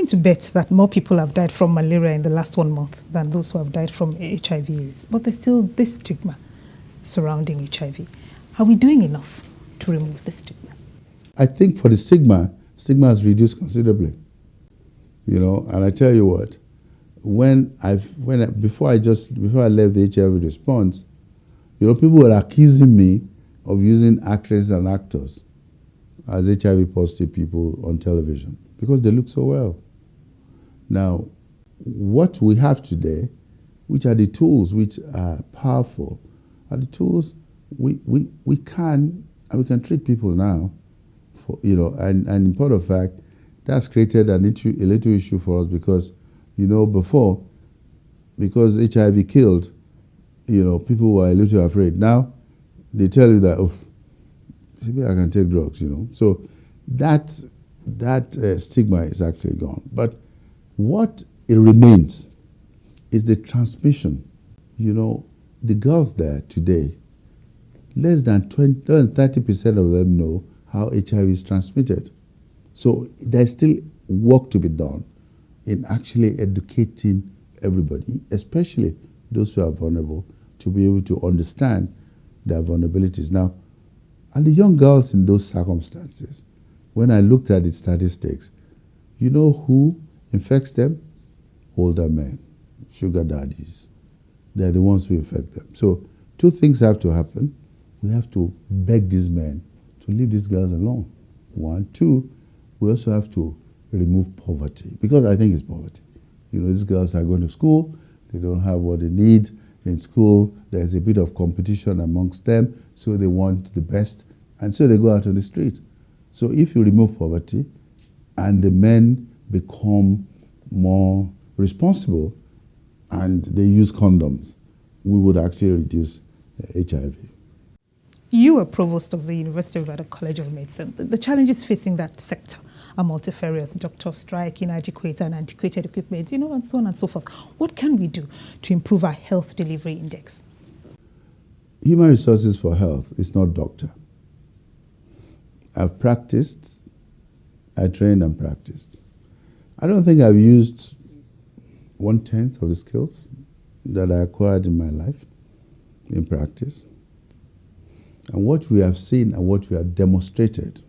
willing to bet that more people have died from malaria in the last 1 month than those who have died from HIV/AIDS. But there's still this stigma surrounding HIV. Are we doing enough to remove the stigma? I think for the stigma has reduced considerably. And I tell you what, before I left the HIV response, people were accusing me of using actresses and actors as HIV positive people on television because they look so well. Now, what we have today, which are the tools which are powerful, are the tools we can treat people now, and in point of fact, that's created a little issue for us because, before, because HIV killed, people were a little afraid. Now, they tell you that, maybe I can take drugs, So that stigma is actually gone. But what it remains is the transmission. The girls there today, less than 30% of them know how HIV is transmitted. So there's still work to be done in actually educating everybody, especially those who are vulnerable, to be able to understand their vulnerabilities. Now, and the young girls in those circumstances, when I looked at the statistics, you know who infects them? Older men, sugar daddies. They're the ones who infect them. So 2 things have to happen. We have to beg these men to leave these girls alone. 1, 2, we also have to remove poverty, because I think it's poverty. These girls are going to school, they don't have what they need in school, there's a bit of competition amongst them, so they want the best, and so they go out on the street. So if you remove poverty and the men become more responsible and they use condoms, we would actually reduce HIV. You are provost of the University of Ibadan College of Medicine. The challenges facing that sector are multifarious: doctors strike, inadequate and antiquated equipment, and so on and so forth. What can we do to improve our health delivery index? Human resources for health is not doctor. I've practiced, I trained and practiced. I don't think I've used 1/10 of the skills that I acquired in my life in practice. And what we have seen and what we have demonstrated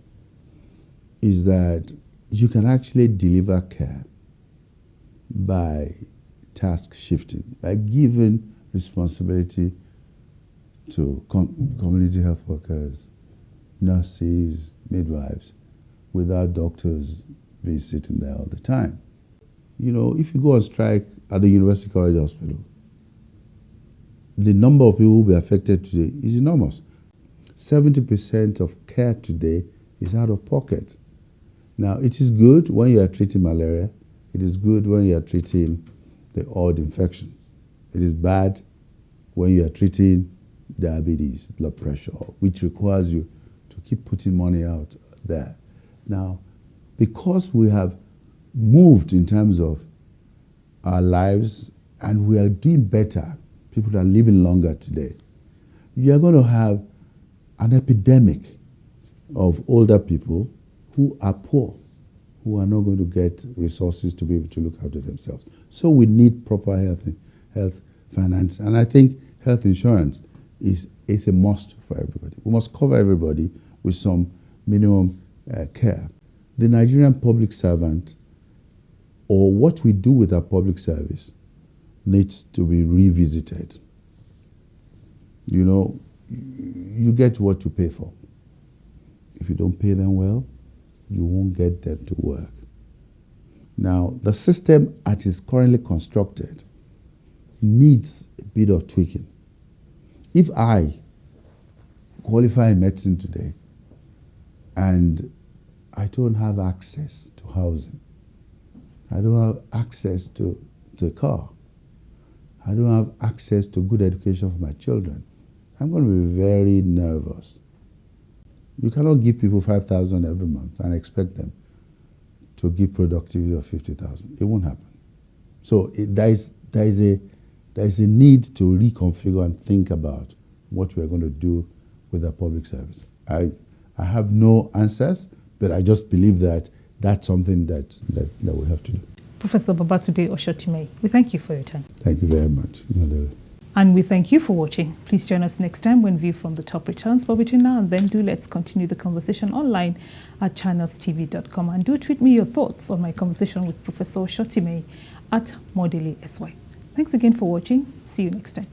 is that you can actually deliver care by task shifting, by giving responsibility to community health workers, nurses, midwives, without doctors being sitting there all the time. If you go on strike at the University College Hospital, the number of people who will be affected today is enormous. 70% of care today is out of pocket. Now, it is good when you are treating malaria. It is good when you are treating the odd infection. It is bad when you are treating diabetes, blood pressure, which requires you to keep putting money out there. Now, because we have moved in terms of our lives and we are doing better, people are living longer today, you are going to have an epidemic of older people who are poor, who are not going to get resources to be able to look after themselves. So we need proper health finance. And I think health insurance is a must for everybody. We must cover everybody with some minimum care. The Nigerian public servant, or what we do with our public service, needs to be revisited. You get what you pay for. If you don't pay them well, you won't get them to work. Now, the system as is currently constructed needs a bit of tweaking. If I qualify in medicine today and I don't have access to housing, I don't have access to a car, I don't have access to good education for my children, I'm going to be very nervous. You cannot give people 5,000 every month and expect them to give productivity of 50,000. It won't happen. So there is a need to reconfigure and think about what we're going to do with our public service. I have no answers, but I just believe that That's something that we have to do. Professor Babatunde Oshotimehin, we thank you for your time. Thank you very much. And we thank you for watching. Please join us next time when View from the Top returns. But between now and then, let's continue the conversation online at channelstv.com. And do tweet me your thoughts on my conversation with Professor Oshotimehin at Modeli SY. Thanks again for watching. See you next time.